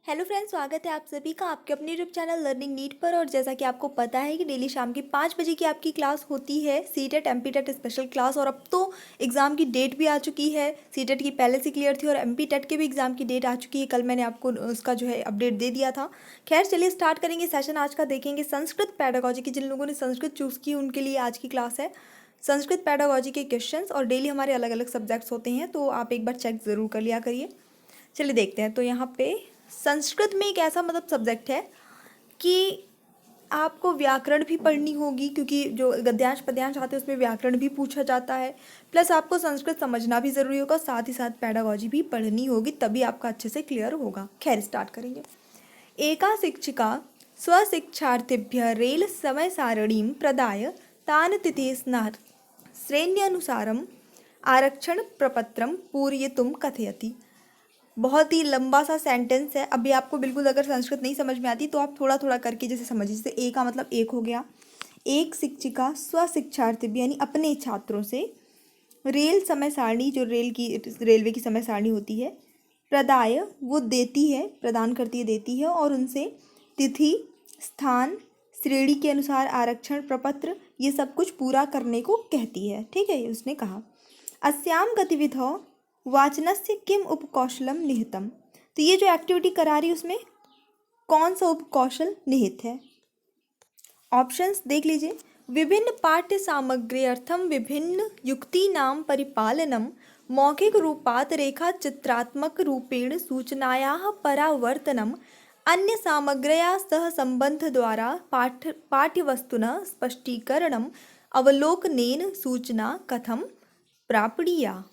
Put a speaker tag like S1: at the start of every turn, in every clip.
S1: Hello friends, स्वागत है आप सभी का आपके अपने यूट्यूब चैनल लर्निंग नीट पर। और जैसा कि आपको पता है कि डेली शाम की 5 बजे की आपकी क्लास होती है सीटेट एमपीटेट स्पेशल क्लास। और अब तो एग्ज़ाम की डेट भी आ चुकी है। सीटेट की पहले से क्लियर थी और एमपीटेट के भी एग्ज़ाम की डेट आ चुकी है। कल मैंने आपको उसका जो है अपडेट दे दिया था। खैर चलिए स्टार्ट करेंगे सेशन आज का। देखेंगे संस्कृत पैडागोजी की, जिन लोगों ने संस्कृत चूज़ की उनके लिए आज की क्लास है। संस्कृत पैडागोजी के क्वेश्चंस और डेली हमारे अलग अलग सब्जेक्ट्स होते हैं, तो आप एक बार चेक ज़रूर कर लिया करिए। चलिए देखते हैं। तो यहाँ पे संस्कृत में एक ऐसा सब्जेक्ट है कि आपको व्याकरण भी पढ़नी होगी, क्योंकि जो गद्यांश पद्यांश आते हैं उसमें व्याकरण भी पूछा जाता है। प्लस आपको संस्कृत समझना भी ज़रूरी होगा, साथ ही साथ पैडागोजी भी पढ़नी होगी, तभी आपका अच्छे से क्लियर होगा। खैर स्टार्ट करेंगे। एका शिक्षिका स्वशिक्षार्थिभ्यः रेल समय सारणीं प्रदाय तान् तिथिस्नात् श्रेण्यनुसारम् आरक्षण प्रपत्रं पूरयितुं कथयति। बहुत ही लंबा सा सेंटेंस है। अभी आपको बिल्कुल अगर संस्कृत नहीं समझ में आती तो आप थोड़ा थोड़ा करके जैसे समझिए। जैसे ए का मतलब एक हो गया। एक शिक्षिका स्वशिक्षार्थी भी यानी अपने छात्रों से रेल समय सारणी, जो रेलवे की समय सारणी होती है, प्रदाय वो देती है, प्रदान करती है, देती है, और उनसे तिथि, स्थान, श्रेणी के अनुसार आरक्षण प्रपत्र, ये सब कुछ पूरा करने को कहती है। ठीक है, उसने कहा। अस्याम गतिविधौ वाचनस्य किम उपकौशलम निहितम। तो ये जो एक्टिविटी करा रही उसमें कौन सा उपकौशल निहित है? ऑप्शंस देख लीजिए। विभिन्न पाठ्य सामग्री अर्थम विभिन्न युक्तीनां परिपालनम, मौखिक रूपात् रेखा चित्रात्मक रूपेण सूचनायाः परावर्तनम, अन्य सामग्र्या सह संबंध द्वारा पाठ्यवस्तुनः स्पष्टीकरणम, अवलोकनेन सूचना कथम प्रापणीया।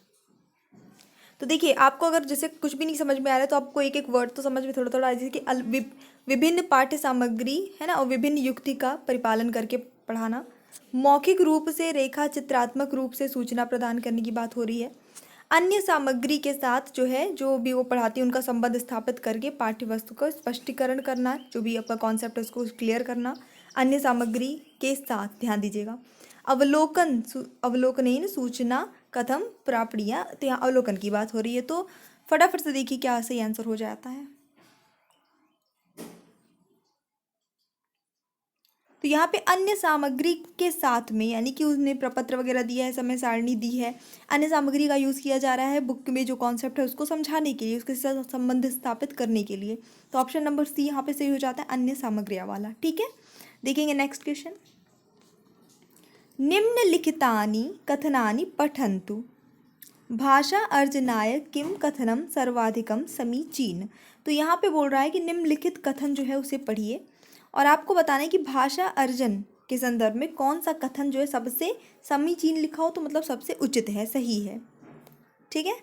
S1: तो देखिए, आपको अगर जैसे कुछ भी नहीं समझ में आ रहा है तो आपको एक एक वर्ड तो समझ में थोड़ा थोड़ा, जैसे कि विभिन्न पाठ्य सामग्री है ना, और विभिन्न युक्ति का परिपालन करके पढ़ाना, मौखिक रूप से रेखा चित्रात्मक रूप से सूचना प्रदान करने की बात हो रही है। अन्य सामग्री के साथ जो है, जो भी वो पढ़ाती है उनका संबंध स्थापित करके पाठ्य वस्तु का स्पष्टीकरण करना, जो भी आपका कॉन्सेप्ट है उसको क्लियर करना। अन्य सामग्री के साथ ध्यान दीजिएगा। अवलोकनेन सूचना कथम प्रापणीया, तो यहाँ अवलोकन की बात हो रही है। तो फटाफट से देखिए क्या सही आंसर हो जाता है। तो यहाँ पे अन्य सामग्री के साथ में, यानी कि उसने प्रपत्र वगैरह दिया है, समय सारणी दी है, अन्य सामग्री का यूज़ किया जा रहा है बुक में जो कॉन्सेप्ट है उसको समझाने के लिए, उसके साथ संबंध स्थापित करने के लिए। तो ऑप्शन नंबर सी यहाँ पे सही हो जाता है, अन्य सामग्रियाँ वाला। ठीक है, देखेंगे नेक्स्ट क्वेश्चन। निम्नलिखितानि कथनानि पठन्तु। भाषा अर्जनाय किम कथनम सर्वाधिकम समीचीन। तो यहाँ पे बोल रहा है कि निम्नलिखित कथन जो है उसे पढ़िए और आपको बताना है कि भाषा अर्जन के संदर्भ में कौन सा कथन जो है सबसे समीचीन लिखा हो, तो मतलब सबसे उचित है, सही है। ठीक है,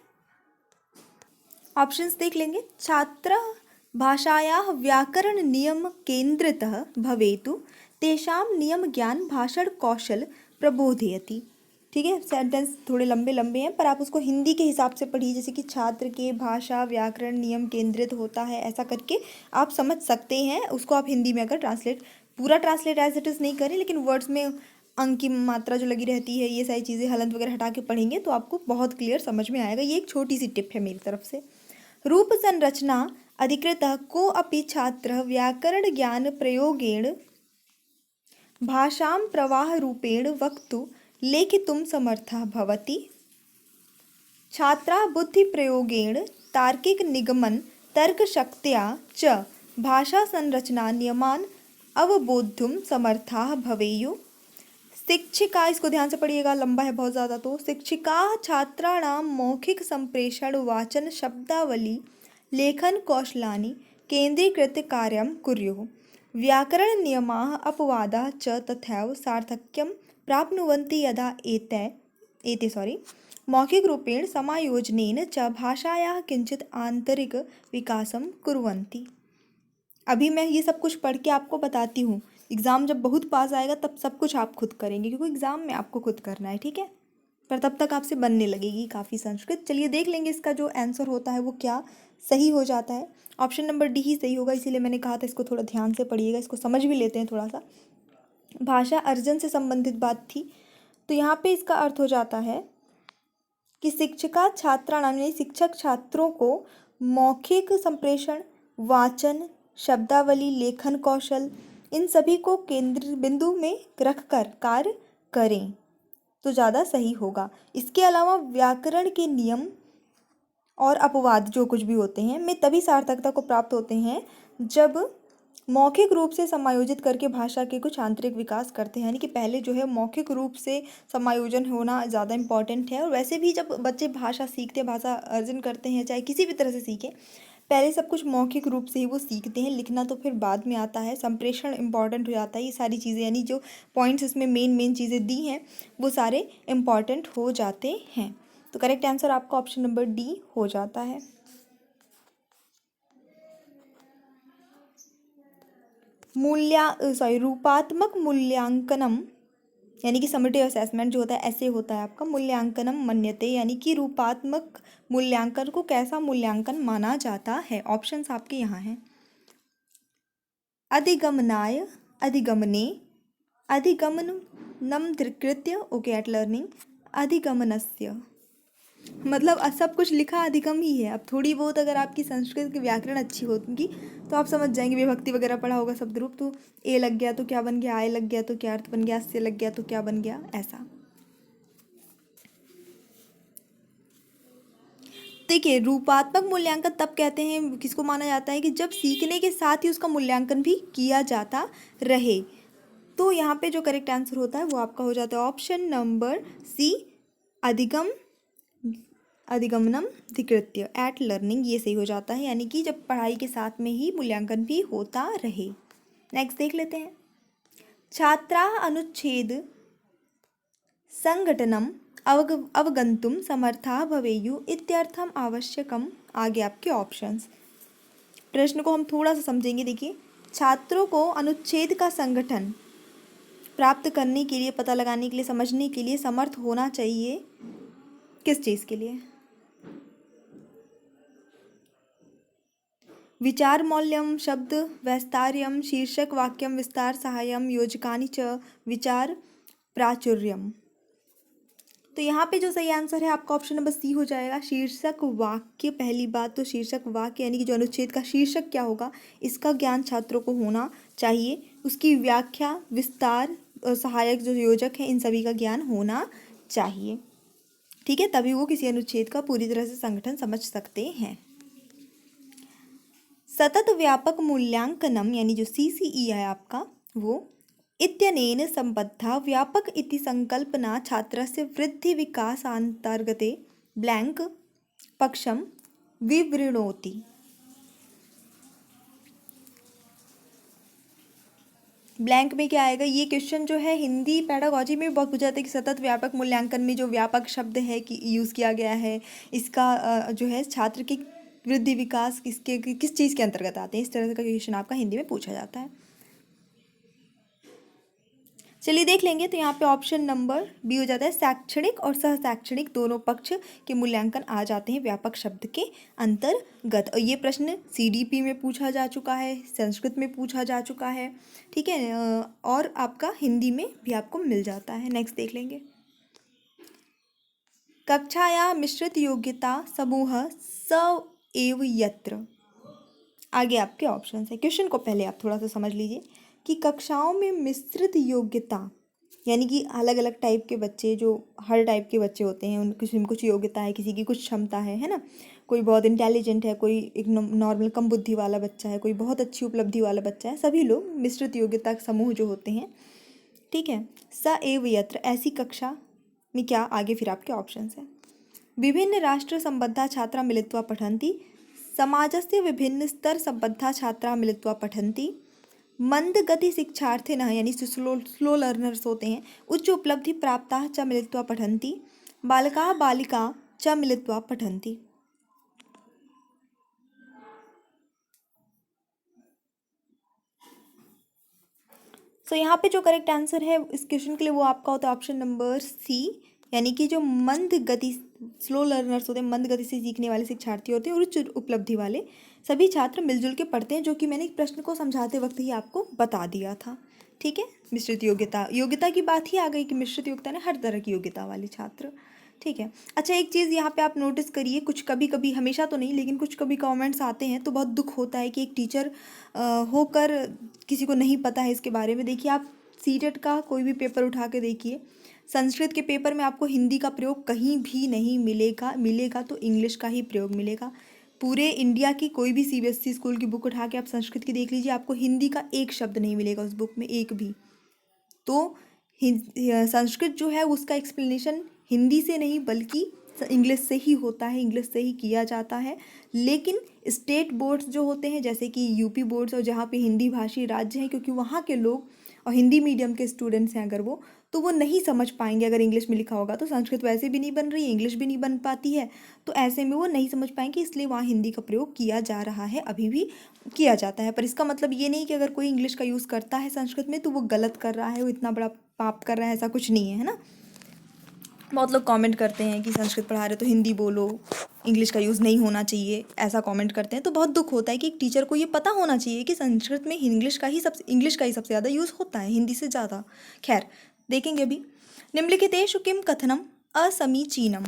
S1: ऑप्शंस देख लेंगे। छात्र भाषायाः व्याकरण नियम केंद्रितः भवेतु, तेषां नियम ज्ञान भाषण कौशल प्रबोधयति। ठीक है, सेंटेंस थोड़े लंबे लंबे हैं पर आप उसको हिंदी के हिसाब से पढ़िए, जैसे कि छात्र के भाषा व्याकरण नियम केंद्रित होता है, ऐसा करके आप समझ सकते हैं उसको। आप हिंदी में अगर पूरा ट्रांसलेट एज इट इज़ नहीं करें, लेकिन वर्ड्स में अंक की मात्रा जो लगी रहती है, ये सारी चीज़ें हलंत वगैरह हटा के पढ़ेंगे तो आपको बहुत क्लियर समझ में आएगा। ये एक छोटी सी टिप है मेरी तरफ से। रूप संरचना अधिकृतः को अपि छात्रः व्याकरण ज्ञान प्रयोगेण भाषां प्रवाह रूपेण वक्तुं लेखितुं समर्थः भवति। छात्राः बुद्धिप्रयोगेण तार्किक निगमन तर्कशक्त्या च भाषा संरचना नियमान् अवबोद्धुं समर्थाः भवेयुः। शिक्षिका, इसको ध्यान से पढ़िएगा, लंबा है बहुत ज़्यादा। तो शिक्षिका छात्राणां मौखिक संप्रेषण वाचन शब्दावली लेखन कौशलानि केंद्रीकृत्य कार्यं कुर्युः। व्याकरण नियमाः अपवादाः च तथैव सार्थक्यं प्राप्नुवन्ति यदा एते मौखिक रूपेण समायोजनेन च भाषायाः किंचित आंतरिक विकासं कुर्वन्ति। अभी मैं ये सब कुछ पढ़ के आपको बताती हूँ, एग्ज़ाम जब बहुत पास आएगा तब सब कुछ आप खुद करेंगे, क्योंकि एग्ज़ाम में आपको खुद करना है। ठीक है, पर तब तक आपसे बनने लगेगी काफ़ी संस्कृत। चलिए देख लेंगे इसका जो आंसर होता है वो क्या सही हो जाता है। ऑप्शन नंबर डी ही सही होगा, इसीलिए मैंने कहा था इसको थोड़ा ध्यान से पढ़िएगा, इसको समझ भी लेते हैं थोड़ा सा। भाषा अर्जन से संबंधित बात थी, तो यहाँ पे इसका अर्थ हो जाता है कि शिक्षिका छात्राणाम यानी शिक्षक छात्रों को मौखिक संप्रेषण वाचन, शब्दावली, लेखन कौशल, इन सभी को केंद्र बिंदु में रखकर कार्य करें तो ज़्यादा सही होगा। इसके अलावा व्याकरण के नियम और अपवाद जो कुछ भी होते हैं में तभी सार्थकता को प्राप्त होते हैं जब मौखिक रूप से समायोजित करके भाषा के कुछ आंतरिक विकास करते हैं। यानी कि पहले जो है मौखिक रूप से समायोजन होना ज़्यादा इम्पॉर्टेंट है। और वैसे भी जब बच्चे भाषा सीखते हैं, भाषा अर्जन करते हैं, चाहे किसी भी तरह से सीखें, पहले सब कुछ मौखिक रूप से ही वो सीखते हैं। लिखना तो फिर बाद में आता है। संप्रेषण इम्पॉर्टेंट हो जाता है। ये सारी चीज़ें, यानी जो पॉइंट्स इसमें मेन चीज़ें दी हैं वो सारे इम्पॉर्टेंट हो जाते हैं। तो करेक्ट आंसर आपका ऑप्शन नंबर डी हो जाता है। रूपात्मक मूल्यांकनम, यानी कि समेटिव असेसमेंट जो होता है ऐसे होता है आपका। मूल्यांकनम मन्यते, यानी कि रूपात्मक मूल्यांकन को कैसा मूल्यांकन माना जाता है। ऑप्शंस आपके यहाँ हैं। अधिगमनाय, अधिगमने, अधिगमनम धृकृत्य, ओके एट लर्निंग, अधिगमनस्य। मतलब सब कुछ लिखा अधिगम ही है। अब थोड़ी बहुत अगर आपकी संस्कृत की व्याकरण अच्छी होगी तो आप समझ जाएंगे। विभक्ति वगैरह पढ़ा होगा शब्द रूप, तो ए लग गया तो क्या बन गया, आय लग गया तो क्या अर्थ बन गया, से लग गया तो क्या बन गया, ऐसा। देखिए, रूपात्मक मूल्यांकन तब कहते हैं, किसको माना जाता है कि जब सीखने के साथ ही उसका मूल्यांकन भी किया जाता रहे। तो यहाँ पे जो करेक्ट आंसर होता है वो आपका हो जाता है ऑप्शन नंबर सी, अधिगम, अधिगमनम धिकृत्य एट लर्निंग, ये सही हो जाता है। यानी कि जब पढ़ाई के साथ में ही मूल्यांकन भी होता रहे। नेक्स्ट देख लेते हैं। छात्रा अनुच्छेद संघटनम अवगंतुम समर्था भवेयु इत्यर्थम आवश्यकम। आगे आपके ऑप्शंस। प्रश्न को हम थोड़ा सा समझेंगे। देखिए, छात्रों को अनुच्छेद का संगठन प्राप्त करने के लिए, पता लगाने के लिए, समझने के लिए समर्थ होना चाहिए। किस चीज़ के लिए? विचार मौल्यम, शब्द वैस्तार्यम, शीर्षक वाक्यम विस्तार सहायम, योजकानि च विचार प्राचुर्यम। तो यहाँ पे जो सही आंसर है आपका ऑप्शन नंबर सी हो जाएगा, शीर्षक वाक्य। पहली बात तो शीर्षक वाक्य यानी कि जो अनुच्छेद का शीर्षक क्या होगा इसका ज्ञान छात्रों को होना चाहिए। उसकी व्याख्या, विस्तार और सहायक जो योजक हैं इन सभी का ज्ञान होना चाहिए। ठीक है, तभी वो किसी अनुच्छेद का पूरी तरह से संगठन समझ सकते हैं। सतत व्यापक मूल्यांकनम, यानी जो CCE है आपका, वो इत्यनेन सम्बद्धा व्यापक इति संकल्पना छात्रस्य वृद्धि विकासान्तर्गते ब्लैंक पक्षम विवृणोति। ब्लैंक में क्या आएगा? ये क्वेश्चन जो है हिंदी पेडागोजी में बहुत पूछा जाता है कि सतत व्यापक मूल्यांकन में जो व्यापक शब्द है कि यूज़ किया गया है, इसका जो है छात्र की वृद्धि विकास किसके किस चीज़ के अंतर्गत आते हैं। इस तरह का क्वेश्चन आपका हिंदी में पूछा जाता है। चलिए देख लेंगे। तो यहाँ पे ऑप्शन नंबर बी हो जाता है, शैक्षणिक और सह शैक्षणिक दोनों पक्ष के मूल्यांकन आ जाते हैं व्यापक शब्द के अंतर्गत। और ये प्रश्न CDP में पूछा जा चुका है, संस्कृत में पूछा जा चुका है। ठीक है, और आपका हिंदी में भी आपको मिल जाता है। नेक्स्ट देख लेंगे। कक्षाया मिश्रित योग्यता समूह स एव यत्र। आगे आपके ऑप्शन है। क्वेश्चन को पहले आप थोड़ा सा समझ लीजिए कि कक्षाओं में मिश्रित योग्यता यानी कि अलग अलग टाइप के बच्चे, जो हर टाइप के बच्चे होते हैं, उन किसी में कुछ योग्यता है, किसी की कुछ क्षमता है ना। कोई बहुत इंटेलिजेंट है, कोई एक नॉर्मल कम बुद्धि वाला बच्चा है, कोई बहुत अच्छी उपलब्धि वाला बच्चा है। सभी लोग मिश्रित योग्यता समूह जो होते हैं। ठीक है, स एव यत्र, ऐसी कक्षा में क्या, आगे फिर आपके ऑप्शन है। विभिन्न राष्ट्र संबद्धा छात्रा मिलित्वा पठन्ति, समाजस्य विभिन्न स्तर संबद्धा छात्रा मिलित्वा पठन्ति, मंद गति शिक्षार्थिनः यानी स्लो लर्नर्स होते हैं, उच्च उपलब्धि प्राप्ताः च मिलित्वा पठन्ति, बालकाः बालिका च मिलित्वा पठन्ति। तो यहाँ पे जो करेक्ट आंसर है इस क्वेश्चन के लिए वो आपका होता है ऑप्शन नंबर सी, यानी कि जो मंद गति स्लो लर्नर्स होते हैं, मंद गति से सीखने वाले शिक्षार्थी होते हैं और उच्च उपलब्धि वाले सभी छात्र मिलजुल के पढ़ते हैं, जो कि मैंने प्रश्न को समझाते वक्त ही आपको बता दिया था। ठीक है, मिश्रित योग्यता, योग्यता की बात ही आ गई कि मिश्रित योग्यता ने हर तरह की योग्यता वाले छात्र। ठीक है। अच्छा, एक चीज़ यहाँ पे आप नोटिस करिए, कुछ कभी कभी, हमेशा तो नहीं लेकिन कुछ कभी कमेंट्स आते हैं तो बहुत दुख होता है कि एक टीचर होकर किसी को नहीं पता है इसके बारे में। देखिए, आप सीटेट का कोई भी पेपर उठा के देखिए, संस्कृत के पेपर में आपको हिंदी का प्रयोग कहीं भी नहीं मिलेगा, मिलेगा तो इंग्लिश का ही प्रयोग मिलेगा। पूरे इंडिया की कोई भी सीबीएसई स्कूल की बुक उठा के आप संस्कृत की देख लीजिए, आपको हिंदी का एक शब्द नहीं मिलेगा उस बुक में, एक भी। तो संस्कृत जो है उसका एक्सप्लेनेशन हिंदी से नहीं बल्कि इंग्लिश से ही होता है, इंग्लिश से ही किया जाता है। लेकिन स्टेट बोर्ड्स जो होते हैं, जैसे कि यूपी बोर्ड्स, और जहाँ पे हिंदी भाषी राज्य हैं, क्योंकि वहाँ के लोग और हिंदी मीडियम के स्टूडेंट्स हैं अगर वो, तो वो नहीं समझ पाएंगे। अगर इंग्लिश में लिखा होगा तो संस्कृत वैसे भी नहीं बन रही है, इंग्लिश भी नहीं बन पाती है, तो ऐसे में वो नहीं समझ पाएंगे, इसलिए वहाँ हिंदी का प्रयोग किया जा रहा है, अभी भी किया जाता है। पर इसका मतलब ये नहीं कि अगर कोई इंग्लिश का यूज़ करता है संस्कृत में तो वो गलत कर रहा है, वो इतना बड़ा पाप कर रहा है, ऐसा कुछ नहीं है, है ना। बहुत लोग कमेंट करते हैं कि संस्कृत पढ़ा रहे तो हिंदी बोलो, इंग्लिश का यूज़ नहीं होना चाहिए, ऐसा कमेंट करते हैं। तो बहुत दुख होता है कि एक टीचर को ये पता होना चाहिए कि संस्कृत में इंग्लिश का ही सबसे ज़्यादा यूज़ होता है, हिंदी से ज़्यादा। खैर, देखेंगे अभी। निम्नलिखितेषु किम कथनम असमीचीनम,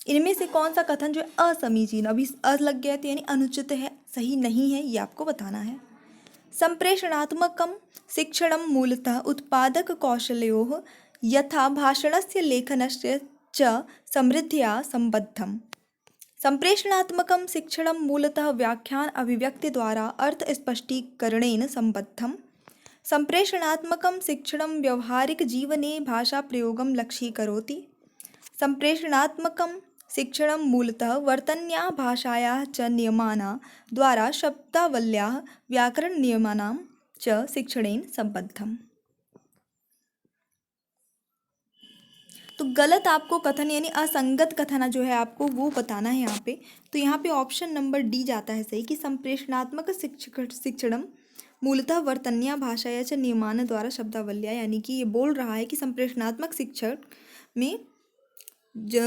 S1: इनमें से कौन सा कथन जो है असमीचीन, अभी अ लग गया है तो यानी अनुचित है, सही नहीं है, ये आपको बताना है। संप्रेषणात्मकं शिक्षणं मूलतः उत्पादक कौशलयोः यथा भाषणस्य लेखनस्य च समृद्ध्या सम्बद्धम्। संप्रेषणात्मकं शिक्षणं मूलतः व्याख्यान अभिव्यक्ति द्वारा अर्थ स्पष्टीकरणेन सम्बद्धम्। संप्रेषणात्मकं शिक्षणं व्यवहारिक जीवने भाषा प्रयोगं लक्ष्यीकरोति। संप्रेषणात्मकं शिक्षणं मूलतः वर्तन्याः भाषायाः च नियमानां द्वारा शब्दावल्याः व्याकरणनियमानां च शिक्षणेन सम्बद्धम्। तो गलत आपको कथन यानी असंगत कथन जो है आपको वो बताना है यहाँ पे। तो यहाँ पे ऑप्शन नंबर डी जाता है सही, कि संप्रेषणात्मक शिक्षणम मूलतः वर्तन्या भाषाया च नियमान द्वारा शब्दावल्या, यानी कि ये बोल रहा है कि संप्रेषणात्मक शिक्षण में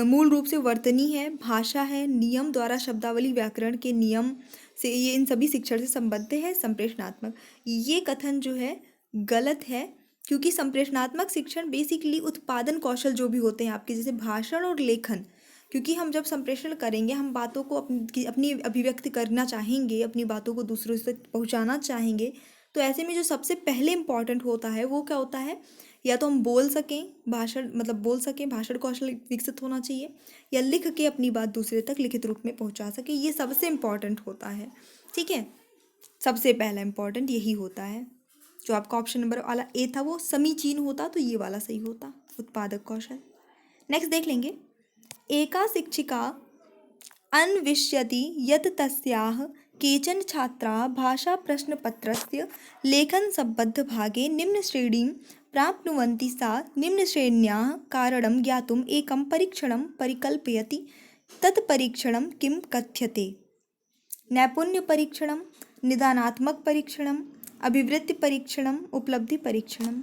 S1: मूल रूप से वर्तनी है, भाषा है, नियम द्वारा शब्दावली व्याकरण के नियम से, ये इन सभी शिक्षण से संबद्ध है संप्रेषणात्मक। ये कथन जो है गलत है, क्योंकि संप्रेषणात्मक शिक्षण बेसिकली उत्पादन कौशल जो भी होते हैं आपके, जैसे भाषण और लेखन, क्योंकि हम जब संप्रेषण करेंगे, हम बातों को अपनी अभिव्यक्ति करना चाहेंगे, अपनी बातों को दूसरों तक पहुंचाना चाहेंगे, तो ऐसे में जो सबसे पहले इम्पॉर्टेंट होता है वो क्या होता है, या तो हम बोल सकें, भाषण मतलब बोल सकें, भाषण कौशल विकसित होना चाहिए, या लिख के अपनी बात दूसरे तक लिखित रूप में पहुंचा सके, ये सबसे इम्पॉर्टेंट होता है। ठीक है, सबसे पहला इम्पॉर्टेंट यही होता है। जो आपका ऑप्शन नंबर वाला ए था वो समीचीन होता तो ये वाला सही होता, उत्पादक कौशल। नेक्स्ट देख लेंगे। एका शिक्षिका अन्विष्यति यत् तस्याः केचन छात्राः भाषाप्रश्नपत्रस्य लेखनसम्बद्धभागे निम्नश्रेणीं प्राप्नुवन्ति, सा निम्नश्रेण्याः कारणं ज्ञातुम् एकं परीक्षणं परिकल्पयति। तत् परीक्षणं किं कथ्यते? नैपुण्यपरीक्षणं, निदानात्मक परीक्षणं, अभिवृद्धि परीक्षणं, उपलब्धि परीक्षणं।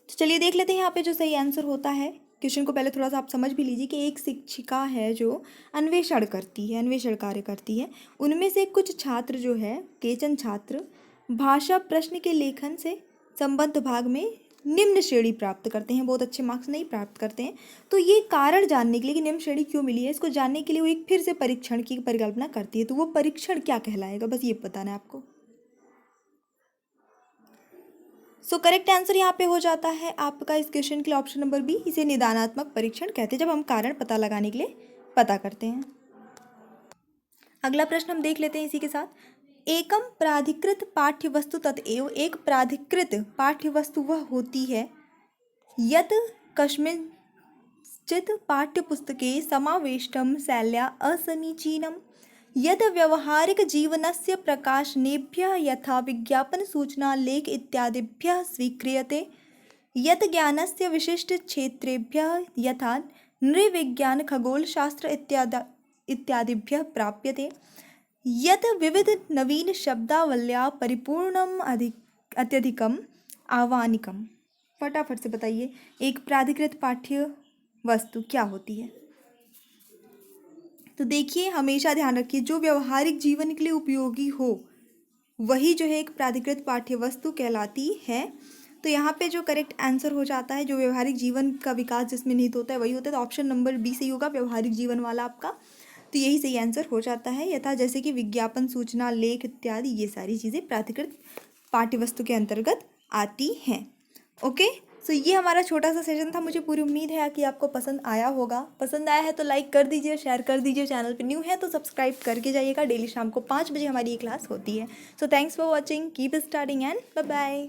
S1: तो चलिए देख लेते हैं यहाँ पे जो सही आंसर होता है। क्वेश्चन को पहले थोड़ा सा आप समझ भी लीजिए कि एक शिक्षिका है जो अन्वेषण करती है, अन्वेषण कार्य करती है। उनमें से कुछ छात्र जो है, केचन छात्र भाषा प्रश्न के लेखन से संबद्ध भाग में निम्न श्रेणी प्राप्त करते हैं, बहुत अच्छे मार्क्स नहीं प्राप्त करते हैं। तो ये कारण जानने के लिए कि निम्न श्रेणी क्यों मिली है, इसको जानने के लिए वो एक फिर से परीक्षण की परिकल्पना करती है। तो वो परीक्षण क्या कहलाएगा, बस ये बताना है आपको। सो करेक्ट आंसर यहाँ पे हो जाता है आपका इस क्वेश्चन के लिए ऑप्शन नंबर बी, इसे निदानात्मक परीक्षण कहते हैं, जब हम कारण पता लगाने के लिए पता करते हैं। अगला प्रश्न हम देख लेते हैं इसी के साथ। एकम प्राधिकृत पाठ्यवस्तु तत्एव, एक प्राधिकृत पाठ्यवस्तु वह होती है यत कस्मिंश्चित् पाठ्यपुस्तके समावेष्टं शैल्या असमीचीनं, यद् व्यवहारिकजीवनस्य प्रकाशनेभ्यः यथा विज्ञापनसूचना लेख इत्यादिभ्यः स्वीक्रियते, यत् ज्ञानस्य विशिष्टक्षेत्रेभ्यः यथा नृविज्ञान खगोलशास्त्र इत्यादिभ्यः प्राप्यते, यत् विविधनवीनशब्दावल्या परिपूर्णम् अत्यधिकम् आह्वानिकम्। फटाफट से बताइए, एक प्राधिकृत पाठ्य वस्तु क्या होती है? तो देखिए, हमेशा ध्यान रखिए, जो व्यवहारिक जीवन के लिए उपयोगी हो वही जो है एक प्राधिकृत पाठ्य वस्तु कहलाती है। तो यहाँ पे जो करेक्ट आंसर हो जाता है, जो व्यवहारिक जीवन का विकास जिसमें निहित होता है वही होता है। तो ऑप्शन नंबर बी सही होगा, व्यवहारिक जीवन वाला आपका। तो यही सही आंसर हो जाता है। यथा जैसे कि विज्ञापन, सूचना, लेख इत्यादि, ये सारी चीज़ें प्राधिकृत पाठ्य वस्तु के अंतर्गत आती हैं। ओके, सो ये हमारा छोटा सा सेशन था। मुझे पूरी उम्मीद है कि आपको पसंद आया होगा। पसंद आया है तो लाइक कर दीजिए, शेयर कर दीजिए। चैनल पे न्यू है तो सब्सक्राइब करके जाइएगा। डेली शाम को 5 बजे हमारी ये क्लास होती है। So thanks for watching, keep studying and bye bye.